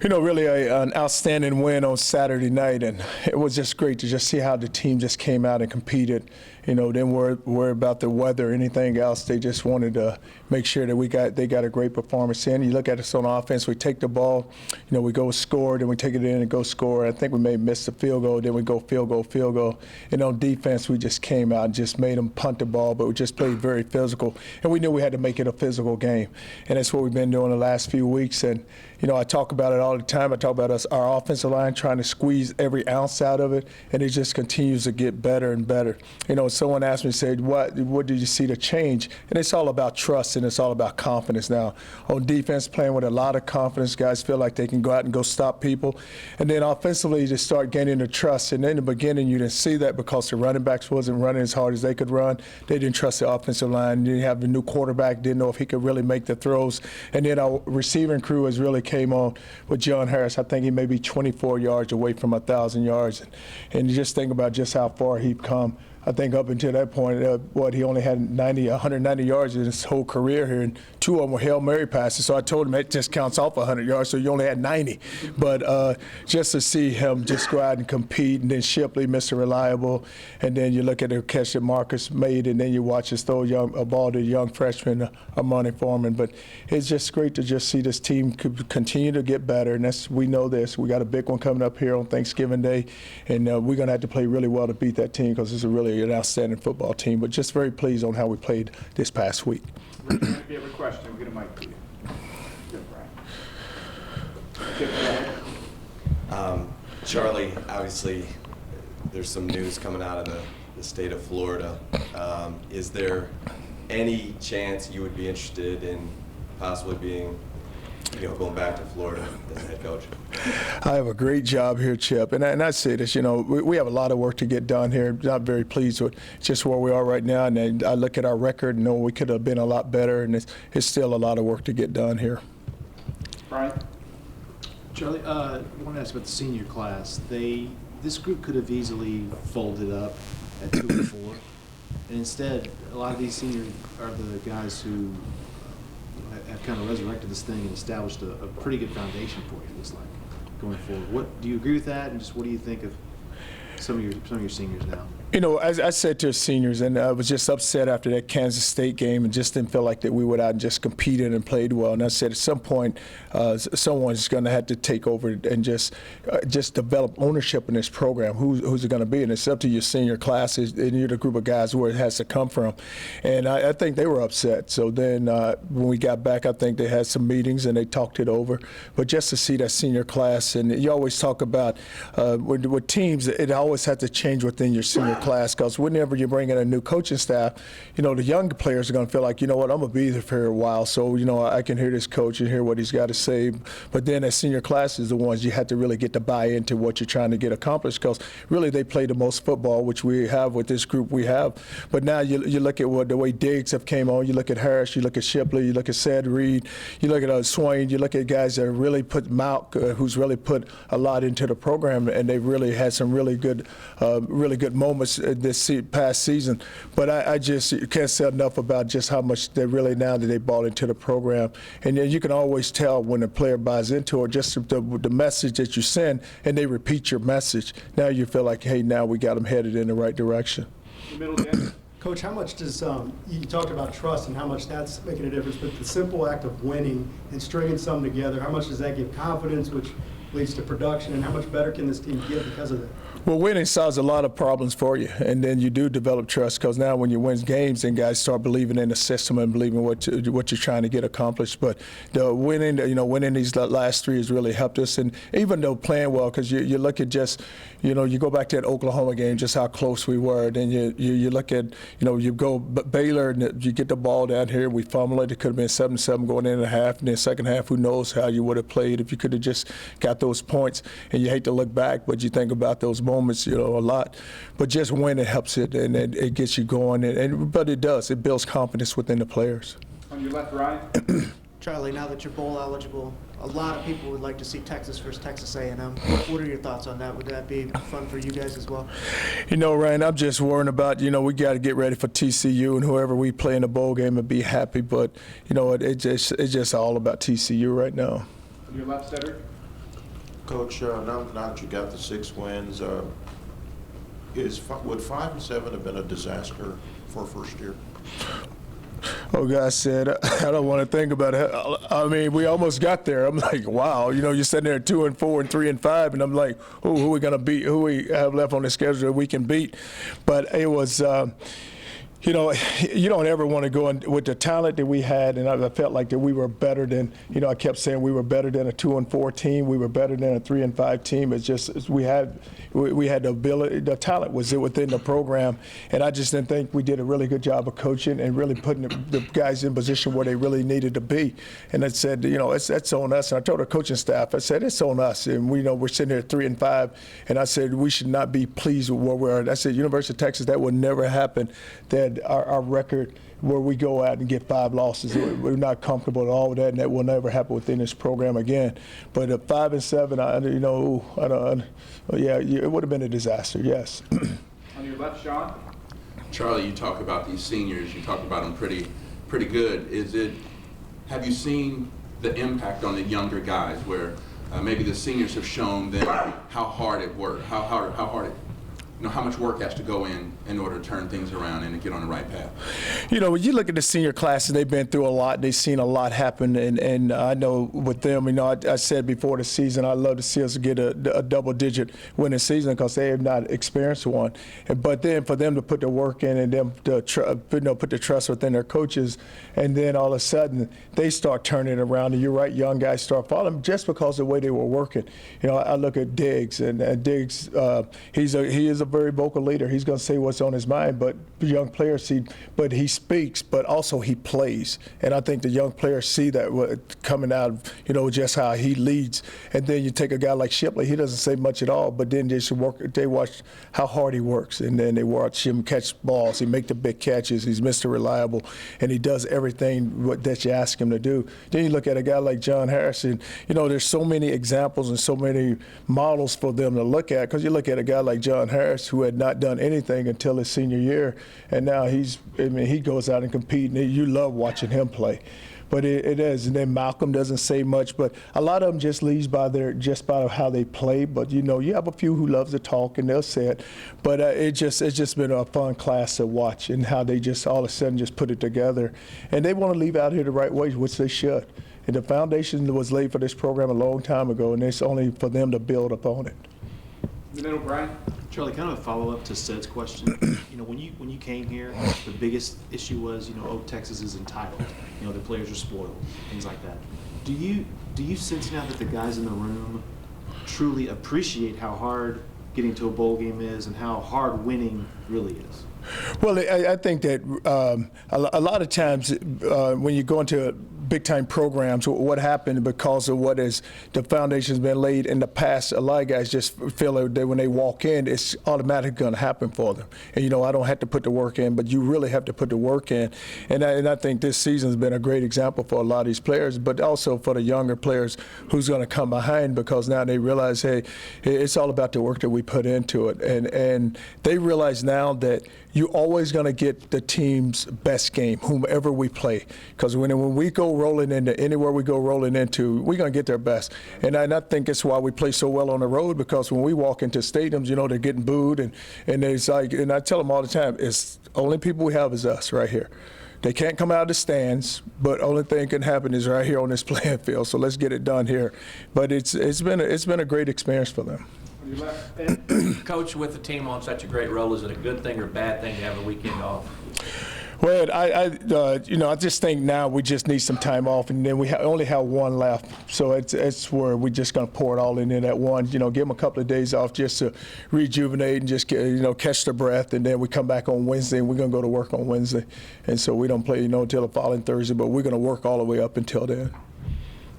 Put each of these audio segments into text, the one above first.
Really an outstanding win on Saturday night, and it was just great to just see how the team just came out and competed. Didn't worry about the weather or anything else. They just wanted to make sure that they got a great performance in. You look at us on offense, we take the ball, we go score, then we take it in and go score. I think we may miss the field goal, then we go field goal. And on defense, we just came out and just made them punt the ball, but we just played very physical. And we knew we had to make it a physical game. And that's what we've been doing the last few weeks. And, I talk about it all the time. I talk about our offensive line trying to squeeze every ounce out of it, and it just continues to get better and better. Someone asked me, said, what did you see the change? And it's all about trust, and it's all about confidence now. On defense, playing with a lot of confidence, guys feel like they can go out and go stop people. And then offensively, you just start gaining the trust. And in the beginning, you didn't see that because the running backs wasn't running as hard as they could run. They didn't trust the offensive line. You have the new quarterback, didn't know if he could really make the throws. And then our receiving crew has really came on with John Harris. I think he may be 24 yards away from 1,000 yards. And you just think about just how far he's come. I think up until that point, he only had 190 yards in his whole career here, and 2 of them were Hail Mary passes. So I told him it just counts off 100 yards, so you only had 90. But just to see him just go out and compete, and then Shipley, Mr. Reliable, and then you look at the catch that Marcus made, and then you watch us throw a ball to a young freshman, Amani Foreman. But it's just great to just see this team continue to get better, and we know this. We got a big one coming up here on Thanksgiving Day, and we're going to have to play really well to beat that team because it's really an outstanding football team, but just very pleased on how we played this past week. If you have a question, we'll get a mic to you. Good, Brian. Charlie, obviously there's some news coming out of the state of Florida. Is there any chance you would be interested in possibly being going back to Florida as a head coach? I have a great job here, Chip, and I say this, we have a lot of work to get done here. Not very pleased with just where we are right now, and I look at our record and know we could have been a lot better, and it's still a lot of work to get done here. Brian? Charlie, I want to ask about the senior class. This group could have easily folded up at 2 and 4, and instead, a lot of these seniors are the guys who have kind of resurrected this thing and established a pretty good foundation for you, it looks like, going forward. Do you agree with that, and just what do you think of some of your seniors now? As I said to the seniors, and I was just upset after that Kansas State game and just didn't feel like that we went out and just competed and played well. And I said at some point, someone's going to have to take over and just develop ownership in this program. Who's it going to be? And it's up to your senior classes, and you're the group of guys where it has to come from. And I think they were upset. So then when we got back, I think they had some meetings and they talked it over. But just to see that senior class, and you always talk about with teams, it always has to change within your senior class, because whenever you bring in a new coaching staff, the younger players are going to feel like, I'm going to be there for a while, so I can hear this coach and hear what he's got to say. But then that senior class is the ones you have to really get to buy into what you're trying to get accomplished, because really they play the most football, which we have with this group we have. But now you look at the way Diggs have came on, you look at Harris, you look at Shipley, you look at Ced Reed, you look at Swain, you look at guys that really put Malk, who's really put a lot into the program, and they really had some really good moments this past season. But I just can't say enough about just how much they really now that they bought into the program. And you can always tell when a player buys into it, just the message that you send, and they repeat your message. Now you feel like, hey, now we got them headed in the right direction. Coach, how much does you talked about trust and how much that's making a difference, but the simple act of winning and stringing something together, how much does that give confidence, which leads to production, and how much better can this team get because of that? Well, winning solves a lot of problems for you, and then you do develop trust, because now when you win games, then guys start believing in the system and believing what you're trying to get accomplished. But the winning these last 3 has really helped us, and even though playing well, because you look at just, you go back to that Oklahoma game, just how close we were. Then you look at, you go Baylor, and you get the ball down here, we fumble it. It could have been 7-7 going in a half, and then second half, who knows how you would have played if you could have just got those points. And you hate to look back, but you think about those moments, a lot. But just winning helps it, and it gets you going. But it does. It builds confidence within the players. On your left, Ryan. Charlie, now that you're bowl eligible, a lot of people would like to see Texas versus Texas A&M. What are your thoughts on that? Would that be fun for you guys as well? Ryan, I'm just worrying about, we got to get ready for TCU, and whoever we play in the bowl game and be happy. But, it's just all about TCU right now. On your left, Cedric. Coach, now that you got the 6 wins, would 5 and 7 have been a disaster for first year? Oh, God said, I don't want to think about it. I mean, we almost got there. I'm like, wow, you're sitting there at 2 and 4 and 3 and 5, and I'm like, oh, who are we going to beat? Who we have left on the schedule that we can beat? But it was. You don't ever want to go in with the talent that we had, and I felt like that we were better than. I kept saying we were better than a 2 and 4 team. We were better than a 3 and 5 team. It's just we had the ability, the talent was within the program, and I just didn't think we did a really good job of coaching and really putting the guys in position where they really needed to be. And I said, that's on us. And I told our coaching staff, I said, it's on us. And we're sitting here at 3 and 5, and I said we should not be pleased with where we are. I said, University of Texas, that would never happen. That our record where we go out and get 5 losses. We're not comfortable at all with that, and that will never happen within this program again. But at 5 and 7, it would have been a disaster. Yes. On your left, Sean. Charlie, you talk about these seniors. You talk about them pretty good. Have you seen the impact on the younger guys, where maybe the seniors have shown them how hard it worked, how much work has to go in order to turn things around and to get on the right path? When you look at the senior classes, they've been through a lot. They've seen a lot happen, and I know with them, I said before the season, I'd love to see us get a double-digit winning season because they have not experienced one. But then for them to put the work in and them to put the trust within their coaches, and then all of a sudden they start turning it around. And you're right, young guys start following just because of the way they were working. I look at Diggs, and Diggs, he is a very vocal leader. He's going to say what's on his mind, but young players see, but he speaks, but also he plays. And I think the young players see that coming out of, just how he leads. And then you take a guy like Shipley, he doesn't say much at all, but then they watch how hard he works, and then they watch him catch balls. He make the big catches. He's Mr. Reliable, and he does everything that you ask him to do. Then you look at a guy like John Harrison. There's so many examples and so many models for them to look at, because you look at a guy like John Harris, who had not done anything until his senior year, and now he goes out and competes, and you love watching him play. But it is, and then Malcolm doesn't say much, but a lot of them just leads by by how they play. But you have a few who love to talk, and they'll say it. But it's just been a fun class to watch, and how they just all of a sudden just put it together, and they want to leave out here the right way, which they should. And the foundation was laid for this program a long time ago, and it's only for them to build upon it. In the middle, Brian. Charlie, kind of a follow-up to Sid's question. When you came here, the biggest issue was, Texas is entitled. The players are spoiled, things like that. Do you sense now that the guys in the room truly appreciate how hard getting to a bowl game is and how hard winning really is? Well, I think that a lot of times when you go into big-time programs, what happened because of the foundation's been laid in the past, a lot of guys just feel that when they walk in, it's automatically going to happen for them. And, I don't have to put the work in, but you really have to put the work in. And I think this season's been a great example for a lot of these players, but also for the younger players who's going to come behind, because now they realize, hey, it's all about the work that we put into it. And they realize now that you're always going to get the team's best game, whomever we play. Because when we go rolling into anywhere we go rolling into, we're going to get their best. And I think it's why we play so well on the road, because when we walk into stadiums, they're getting booed. And it's like, and I tell them all the time, it's only people we have is us right here. They can't come out of the stands, but only thing can happen is right here on this playing field. So let's get it done here. But it's been a great experience for them. On your left, Ed. Coach, with the team on such a great roll, is it a good thing or a bad thing to have a weekend off? Well, I just think now we just need some time off, and then we only have one left. So it's where we're just going to pour it all in that one. Give them a couple of days off just to rejuvenate and just catch their breath, and then we come back on Wednesday, and we're going to go to work on Wednesday. And so we don't play until the following Thursday, but we're going to work all the way up until then.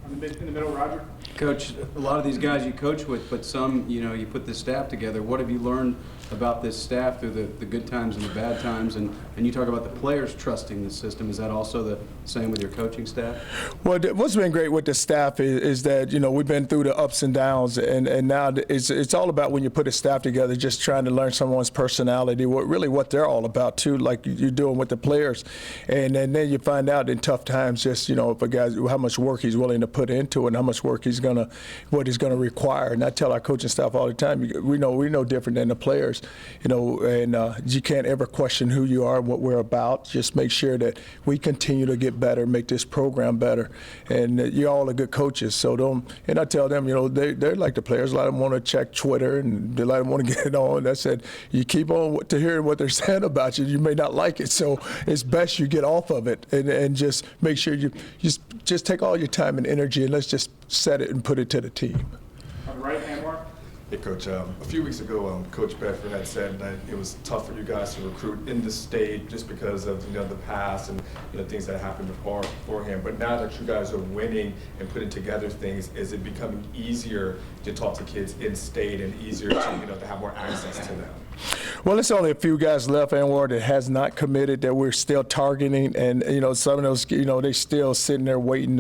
In the middle, Roger. Coach, a lot of these guys you coach with, but some, you put the staff together. What have you learned about this staff through the good times and the bad times, and you talk about the players trusting the system. Is that also the same with your coaching staff? Well, what's been great with the staff is that, you know, we've been through the ups and downs, and now it's all about when you put a staff together, just trying to learn someone's personality, what they're all about too, like you're doing with the players. And then you find out in tough times, just, you know, if a guy, how much work he's willing to put into it and how much work what he's gonna require. And I tell our coaching staff all the time, we know different than the players, you know, and you can't ever question who you are and what we're about. Just make sure that we continue to get better, make this program better. And you're all the good coaches, so don't, and I tell them, you know, they're like the players. A lot of them want to check Twitter and a lot of them want to get it on. I said, you keep on to hearing what they're saying about you, you may not like it, so it's best you get off of it and just make sure you just take all your time and energy and let's just set it and put it to the team. On the right, Anwar. Hey, Coach. A few weeks ago, Coach Bedford had said that it was tough for you guys to recruit in the state just because of, you know, the past and, you know, things that happened beforehand. But now that you guys are winning and putting together things, is it becoming easier to talk to kids in state and easier to, you know, to have more access to them? Well, it's only a few guys left, Anwar, that has not committed that we're still targeting, and you know, some of those, you know, they still sitting there waiting.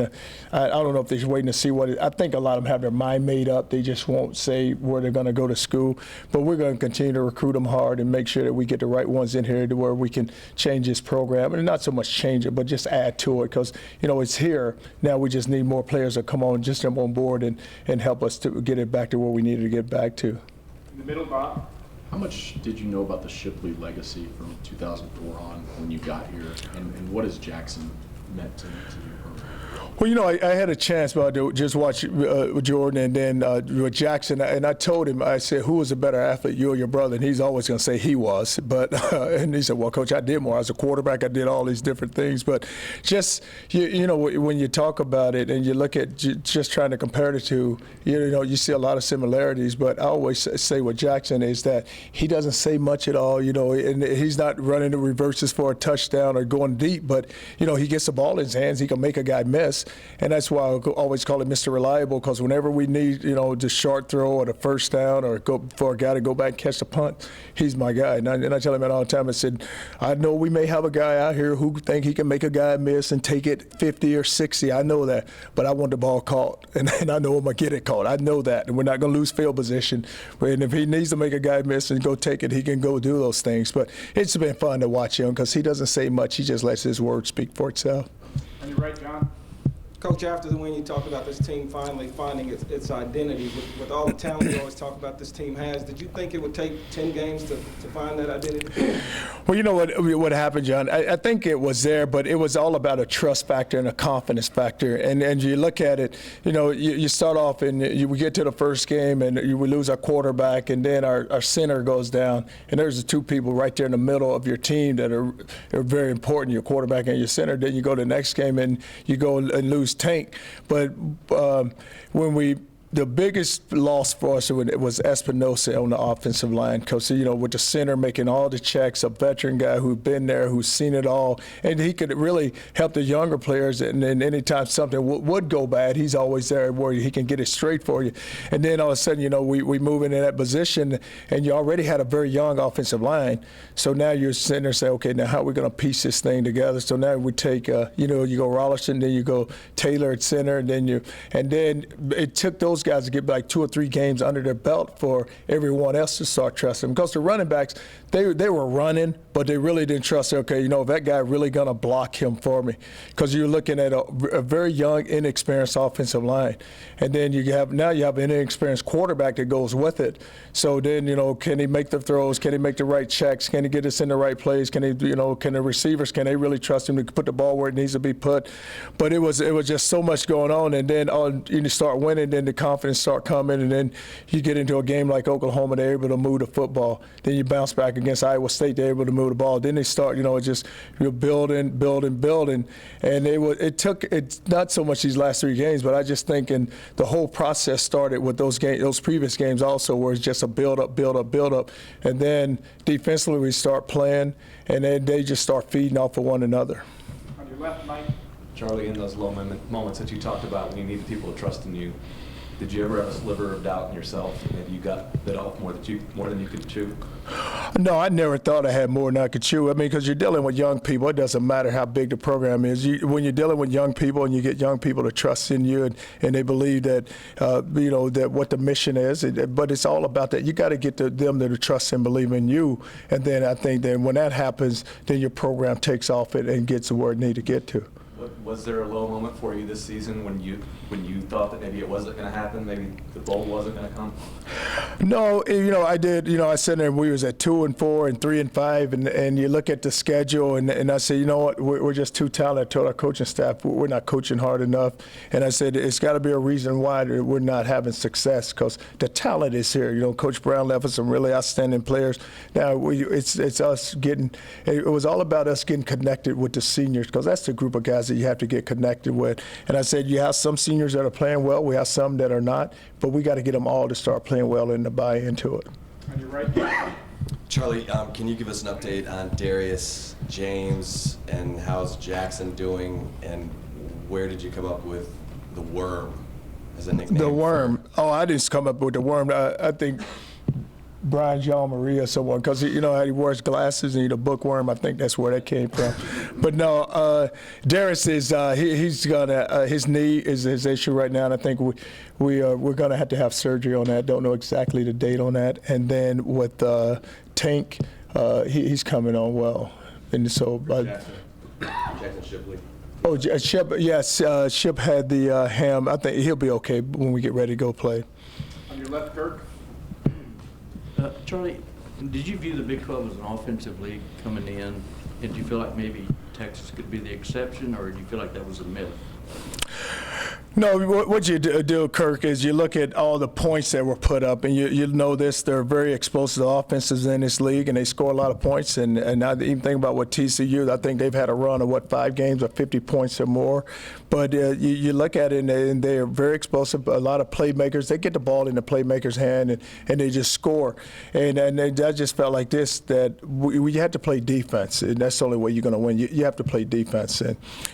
I don't know if they're waiting to see what. I think a lot of them have their mind made up. They just won't say where they're going to go to school. But we're going to continue to recruit them hard and make sure that we get the right ones in here to where we can change this program, and not so much change it, but just add to it, because you know it's here now. We just need more players to come on, just come on board and help us to get it back to where we needed to get back to. In the middle, Bob. How much did you know about the Shipley legacy from 2004 on when you got here, and what has Jackson meant to your program? Well, you know, I had a chance to just watch Jordan and then with Jackson, and I told him, I said, who was a better athlete, you or your brother? And he's always going to say he was. But and he said, well, Coach, I did more. I was a quarterback. I did all these different things. But just, you know, when you talk about it and you look at just trying to compare the two, you know, you see a lot of similarities. But I always say with Jackson is that he doesn't say much at all, you know, and he's not running the reverses for a touchdown or going deep. But, you know, he gets the ball in his hands. He can make a guy miss. And that's why I always call him Mr. Reliable, because whenever we need, you know, the short throw or the first down or go for a guy to go back and catch the punt, he's my guy. And I tell him that all the time. I said, I know we may have a guy out here who think he can make a guy miss and take it 50 or 60. I know that. But I want the ball caught, and I know I'm going to get it caught. I know that. And we're not going to lose field position. And if he needs to make a guy miss and go take it, he can go do those things. But it's been fun to watch him because he doesn't say much. He just lets his word speak for itself. On your right, John. Coach, after the win, you talked about this team finally finding its identity. With all the talent you always talk about this team has, did you think it would take 10 games to find that identity? Well, you know what happened, John? I think it was there, but it was all about a trust factor and a confidence factor. And you look at it, you know, you start off and we get to the first game and we lose our quarterback, and then our center goes down. And there's the two people right there in the middle of your team that are very important, your quarterback and your center. Then you go to the next game and you go and lose Tank. But the biggest loss for us was Espinosa on the offensive line, because, you know, with the center making all the checks, a veteran guy who's been there, who's seen it all, and he could really help the younger players. And then anytime something would go bad, he's always there where he can get it straight for you. And then all of a sudden, you know, we move into that position, and you already had a very young offensive line. So now you're sitting there saying, okay, now how are we going to piece this thing together? So now we take, you know, you go Rollerson, then you go Taylor at center, and then it took those guys to get like 2 or 3 games under their belt for everyone else to start trusting them. Because the running backs, they were running, but they really didn't trust, okay, you know, if that guy really going to block him for me. Because you're looking at a very young, inexperienced offensive line. And then you have an inexperienced quarterback that goes with it. So then, you know, can he make the throws? Can he make the right checks? Can he get us in the right plays? Can he, you know, can the receivers, can they really trust him to put the ball where it needs to be put? But it was just so much going on. And then you start winning, then the confidence start coming, and then you get into a game like Oklahoma, they're able to move the football. Then you bounce back against Iowa State, they're able to move the ball. Then they start, you know, just building. And it took not so much these last 3 games, but I just think the whole process started with those previous games also, where it's just a build up. And then defensively we start playing, and then they just start feeding off of one another. On your left, Mike. Charlie, in those low moments that you talked about when you needed people to trust in you, Did you ever have a sliver of doubt in yourself? Maybe you got bit off more than you could chew? No, I never thought I had more than I could chew. I mean, because you're dealing with young people. It doesn't matter how big the program is. When you're dealing with young people and you get young people to trust in you and they believe that, that what the mission is, but it's all about that. You got to get them to trust and believe in you. And then I think that when that happens, then your program takes off and gets to where it needs to get to. Was there a low moment for you this season when you thought that maybe it wasn't going to happen, maybe the bowl wasn't going to come? No, I did. I said there we was at 2-4 and 3-5, and you look at the schedule, and I said, you know what, we're just too talented. I told our coaching staff we're not coaching hard enough, and I said it's got to be a reason why we're not having success because the talent is here. Coach Brown left us some really outstanding players. Now it's us getting. It was all about us getting connected with the seniors because that's the group of guys that you have to get connected with. And I said you have some seniors that are playing well, we have some that are not, but we got to get them all to start playing well and to buy into it. On your right, Charlie, can you give us an update on Darius, James, and how's Jackson doing, and where did you come up with the Worm as a nickname? The Worm. Oh, I didn't come up with the Worm. I think Brian Jean Marie or someone, because he wears glasses and he's a bookworm. I think that's where that came from. But no, Darius is he's gonna his knee is his issue right now, and I think we're gonna have to have surgery on that. Don't know exactly the date on that. And then with Tank, he's coming on well, and so. Jackson Shipley. Oh, Ship, yes, Ship had the ham. I think he'll be okay when we get ready to go play. on your left, Kirk. Charlie, did you view the Big 12 as an offensive league coming in? And do you feel like maybe Texas could be the exception, or do you feel like that was a myth? No, what you do, Kirk, is you look at all the points that were put up, and you know this, they're very explosive offenses in this league, and they score a lot of points. And I even think about what TCU, I think they've had a run of, 5 games of 50 points or more. But you look at it, and they're very explosive, a lot of playmakers. They get the ball in the playmaker's hand, and they just score. And I just felt like this, that we had to play defense, and that's the only way you're going to win. You have to play defense.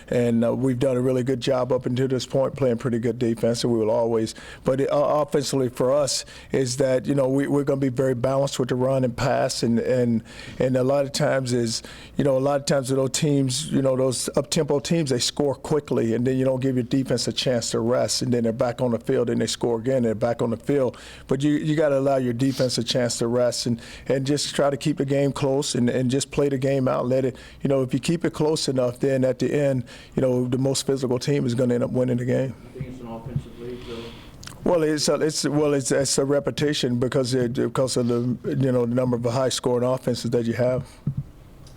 And we've done a really good job up until this point, playing pretty good defense, and we will always. But offensively for us is that we're going to be very balanced with the run and pass, and a lot of times is a lot of times those teams, those up-tempo teams, they score quickly, and then you don't give your defense a chance to rest, and then they're back on the field, and they score again, and they're back on the field. But you got to allow your defense a chance to rest, and just try to keep the game close, and just play the game out. Let it, if you keep it close enough, then at the end, the most physical team is going to end up winning the game. You think it's an offensive league, though? Well, it's a repetition because of the the number of high-scoring offenses that you have.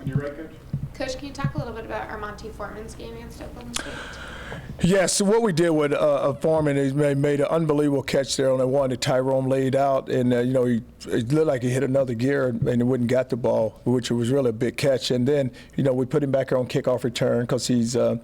On your right, Coach. Coach, can you talk a little bit about Armonte Foreman's game against Oklahoma State? Yes, so what we did with Foreman is made an unbelievable catch there on the one that Tyrone laid out, and it looked like he hit another gear and he wouldn't got the ball, which was really a big catch. And then we put him back there on kickoff return because he's a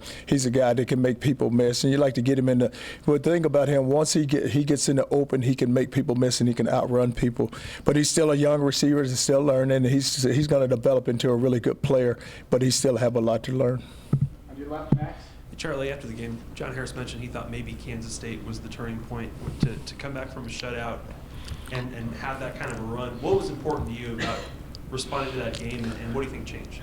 guy that can make people miss, and you like to get him in the. But the thing about him, once he gets in the open, he can make people miss and he can outrun people. But he's still a young receiver, he's still learning. He's going to develop into a really good player, but he still have a lot to learn. On your left, Max. Charlie, after the game, John Harris mentioned he thought maybe Kansas State was the turning point to come back from a shutout and have that kind of a run. What was important to you about responding to that game, and what do you think changed?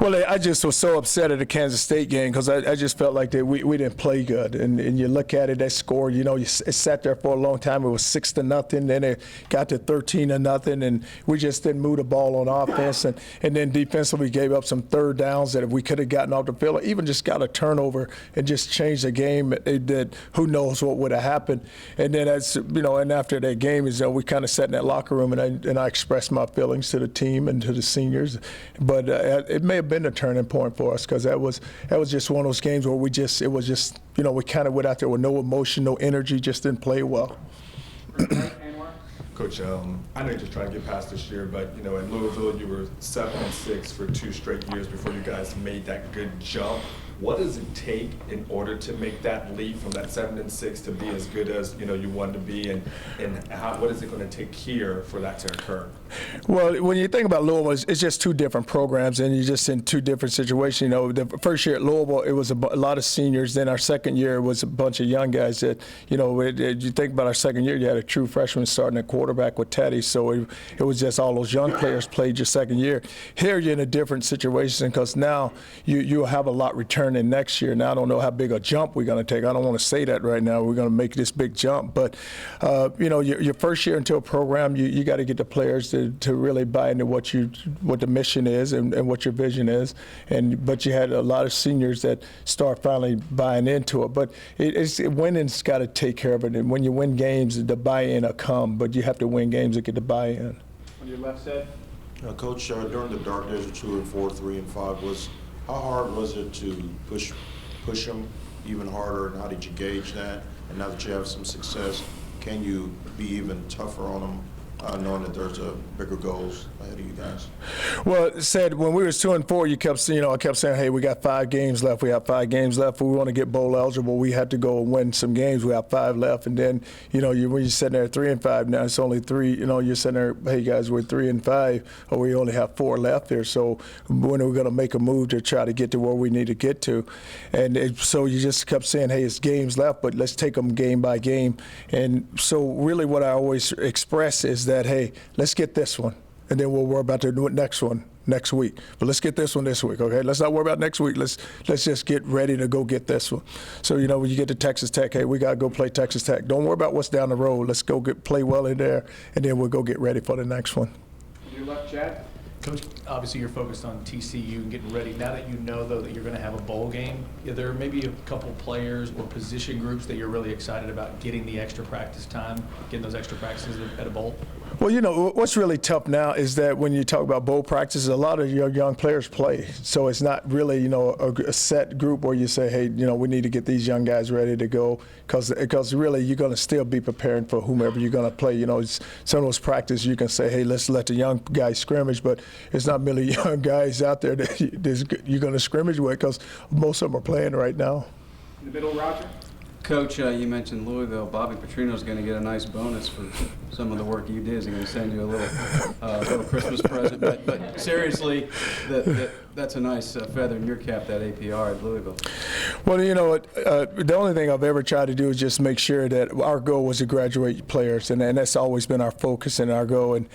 Well, I just was so upset at the Kansas State game because I just felt like that we didn't play good. And you look at it, that score, it sat there for a long time. It was 6-0, then it got to 13-0, and we just didn't move the ball on offense. And then defensively, we gave up some third downs that if we could have gotten off the field, or even just got a turnover and just changed the game, that who knows what would have happened. And then and after that game we kind of sat in that locker room, and I expressed my feelings to the team and to the seniors, but it may have been a turning point for us because that was just one of those games where we kind of went out there with no emotion, no energy, just didn't play well. Coach, I know you're just trying to get past this year, but in Louisville you were 7-6 for 2 straight years before you guys made that good jump. What does it take in order to make that leap from that 7-6 to be as good as you want to be, and what is it going to take here for that to occur? Well, when you think about Louisville, it's just 2 different programs, and you're just in 2 different situations. The first year at Louisville, it was a lot of seniors. Then our second year was a bunch of young guys that, you think about our second year, you had a true freshman starting at quarterback with Teddy, so it was just all those young players played your second year. Here you're in a different situation because now you'll have a lot returning next year. Now I don't know how big a jump we're going to take. I don't want to say that right now. We're going to make this big jump, but your first year into a program, you got to get the players to really buy into what the mission is and what your vision is, but you had a lot of seniors that start finally buying into it. But winning's got to take care of it, and when you win games, the buy-in will come, but you have to win games to get the buy-in. On your left side. Coach, during the dark days of 2-4, 3-5, how hard was it to push them even harder, and how did you gauge that? And now that you have some success, can you be even tougher on them, knowing that there's bigger goals ahead of you guys? Well, it said when we was 2-4, I kept saying, hey, we got 5 games left. We have 5 games left. If we want to get bowl eligible, we have to go and win some games. We have 5 left, and then when you're sitting there at 3-5, now it's only 3. You're sitting there, hey guys, we're 3-5, or we only have 4 left there. So when are we going to make a move to try to get to where we need to get to? And so you just kept saying, hey, it's games left, but let's take them game by game. And so really, what I always express is that, hey, let's get this one, and then we'll worry about the next one next week. But let's get this one this week, okay? Let's not worry about next week. Let's just get ready to go get this one. So, when you get to Texas Tech, hey, we got to go play Texas Tech. Don't worry about what's down the road. Let's go play well in there, and then we'll go get ready for the next one. On your left, Chad. Coach, obviously you're focused on TCU and getting ready. Now that you know, though, that you're going to have a bowl game, are there maybe a couple players or position groups that you're really excited about getting the extra practice time, getting those extra practices at a bowl? Well, what's really tough now is that when you talk about bowl practices, a lot of your young players play. So it's not really, a set group where you say, hey, we need to get these young guys ready to go, because really you're going to still be preparing for whomever you're going to play. Some of those practices you can say, hey, let's let the young guys scrimmage, but it's not really young guys out there that you're going to scrimmage with, because most of them are playing right now. In the middle, Roger. Coach, you mentioned Louisville. Bobby Petrino's going to get a nice bonus for some of the work you did. He's going to send you a little Christmas present. But seriously, that's a nice feather in your cap, that APR at Louisville. Well, the only thing I've ever tried to do is just make sure that our goal was to graduate players, and that's always been our focus and our goal. And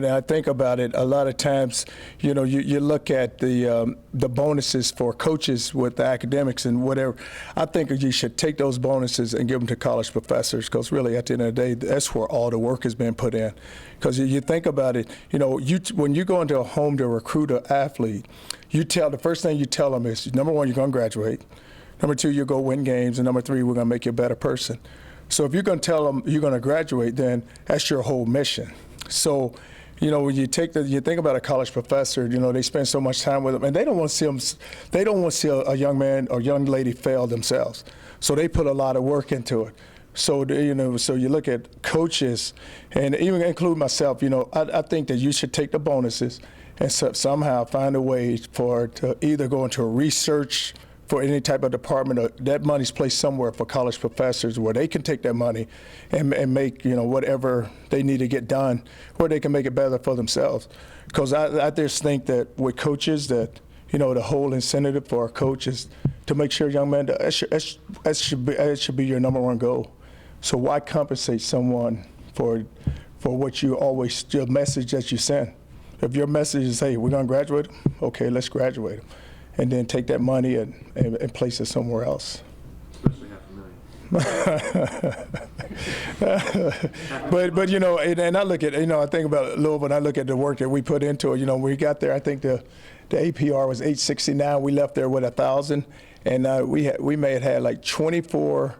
I think about it a lot of times. You look at the bonuses for coaches with the academics and whatever. I think you should take those bonuses and give them to college professors, because really at the end of the day, that's where all the work has been put in. Because you think about it, when you go into a home to recruit an athlete, the first thing you tell them is, number 1, you're going to graduate. Number 2, you'll go win games. And number 3, we're going to make you a better person. So if you're going to tell them you're going to graduate, then that's your whole mission. So, when you think about a college professor, they spend so much time with them, and they don't want to see them. They don't want to see a young man or young lady fail themselves. So they put a lot of work into it. So so you look at coaches, and even include myself. I think that you should take the bonuses and somehow find a way to either go into a research for any type of department, or that money's placed somewhere for college professors where they can take that money and make whatever they need to get done, where they can make it better for themselves. Because I just think that with coaches, that the whole incentive for our coaches to make sure young men, that should be your number 1 goal. So why compensate someone for what your message that you send? If your message is, hey, we're going to graduate them, okay, let's graduate them. And then take that money and place it somewhere else. Especially $500,000. but and I look at, I think about Louisville, and I look at the work that we put into it. When we got there, I think the APR was 869. We left there with 1,000, and we may have had like 24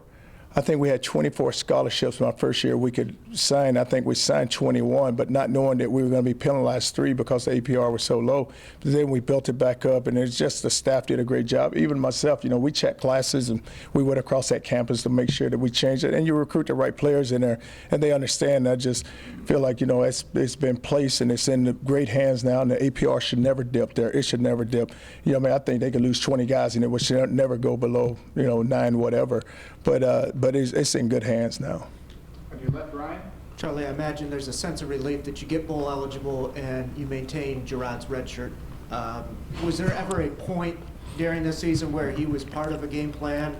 I think we had 24 scholarships my first year we could sign. I think we signed 21, but not knowing that we were going to be penalized 3 because the APR was so low. But then we built it back up, and it's just the staff did a great job. Even myself, we checked classes, and we went across that campus to make sure that we changed it. And you recruit the right players in there, and they understand. I just feel like, it's been placed, and it's in the great hands now, and the APR should never dip there. It should never dip. I think they could lose 20 guys, and it should never go below, 9 whatever. But it's in good hands now. On your left, Ryan. Charlie, I imagine there's a sense of relief that you get bowl eligible and you maintain Gerard's red shirt. Was there ever a point during this season where he was part of a game plan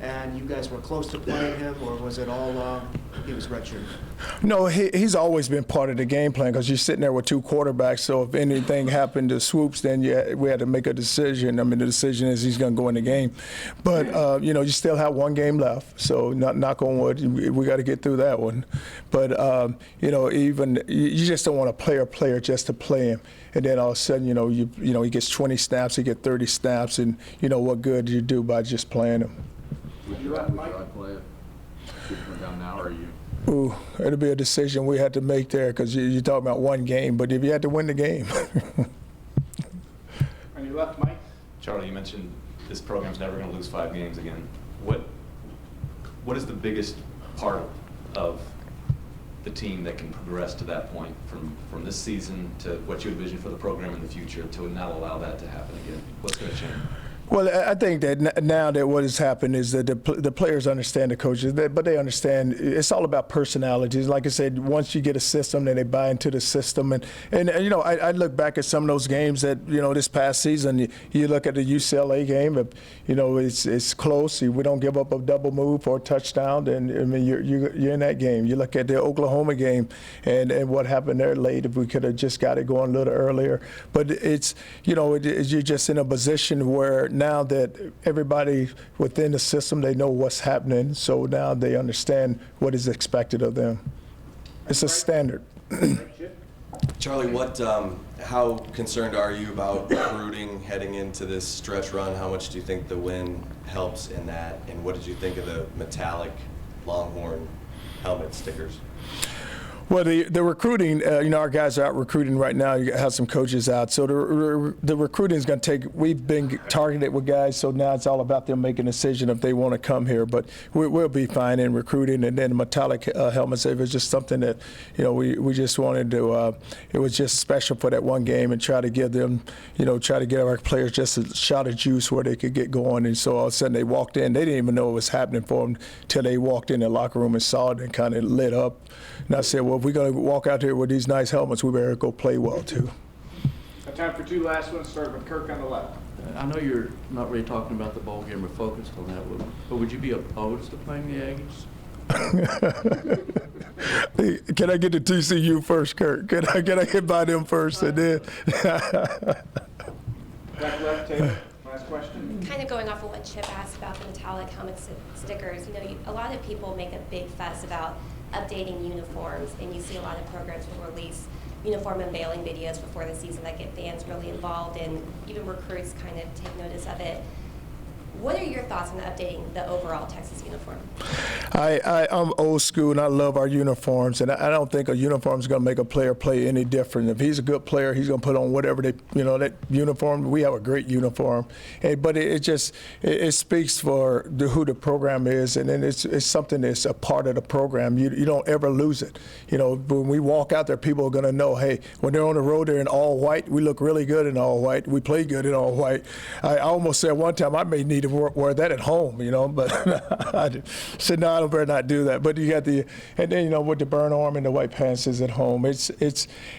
and you guys were close to playing him, or was it all he was redshirted? No, he's always been part of the game plan because you're sitting there with 2 quarterbacks. So if anything happened to Swoops, then we had to make a decision. I mean, the decision is he's going to go in the game. But, you still have 1 game left. So knock on wood, we got to get through that one. But, even you just don't want to play a player just to play him. And then all of a sudden, he gets 20 snaps, he gets 30 snaps, and, what good do you do by just playing him? On your left, Mike. Ooh, it'll be a decision we had to make there because you're talking about 1 game, but if you had to win the game. On your left, Mike. Charlie, you mentioned this program's never going to lose 5 games again. What is the biggest part of the team that can progress to that point from this season to what you envision for the program in the future to not allow that to happen again? What's going to change? Well, I think that now that what has happened is that the players understand the coaches, but they understand it's all about personalities. Like I said, once you get a system, then they buy into the system. And I look back at some of those games that, this past season, you look at the UCLA game, it's close. We don't give up a double move or a touchdown, then, you're in that game. You look at the Oklahoma game and what happened there late, if we could have just got it going a little earlier. But it's, you're just in a position where now that everybody within the system, they know what's happening, so now they understand what is expected of them. It's a standard. Charlie, how concerned are you about recruiting heading into this stretch run? How much do you think the win helps in that? And what did you think of the metallic Longhorn helmet stickers? Well, the recruiting, our guys are out recruiting right now. You have some coaches out. So the recruiting is going to take, we've been targeted with guys, so now it's all about them making a decision if they want to come here. But we'll be fine in recruiting. And then the metallic helmets, it was just something that, we just wanted to, it was just special for that 1 game and try to give them, try to give our players just a shot of juice where they could get going. And so all of a sudden they walked in. They didn't even know what was happening for them till they walked in the locker room and saw it and kind of lit up. And I said, well, if we're going to walk out here with these nice helmets, we better go play well, too. Time for 2 last ones, starting with Kirk on the left. I know you're not really talking about the bowl game or focused on that, but would you be opposed to playing the Aggies? Hey, can I get to TCU first, Kirk? Can I get by them first and then? Back left, Taylor. Last question. Kind of going off of what Chip asked about the metallic helmet stickers, a lot of people make a big fuss about updating uniforms, and you see a lot of programs will release uniform unveiling videos before the season that get fans really involved, and even recruits kind of take notice of it. What are your thoughts on updating the overall Texas uniform? I'm old school, and I love our uniforms, and I don't think a uniform is going to make a player play any different. If he's a good player, he's going to put on whatever that uniform. We have a great uniform, but it speaks for who the program is, and then it's something that's a part of the program. You don't ever lose it. When we walk out there, people are going to know, hey, when they're on the road, they're in all white. We look really good in all white. We play good in all white. I almost said one time I may need to wear that at home, but I said, no, I don't better not do that. But you got and then, with the burn arm and the white pants is at home. It's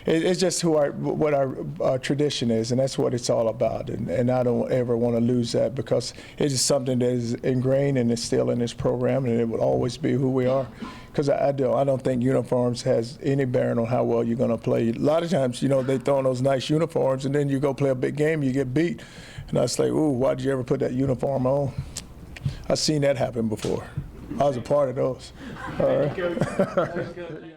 just what our tradition is, and that's what it's all about. And I don't ever want to lose that because it is something that is ingrained and is still in this program, and it will always be who we are. Because I don't think uniforms has any bearing on how well you're going to play. A lot of times, they throw on those nice uniforms, and then you go play a big game, you get beat. And I was like, ooh, why did you ever put that uniform on? I've seen that happen before. I was a part of those. All right.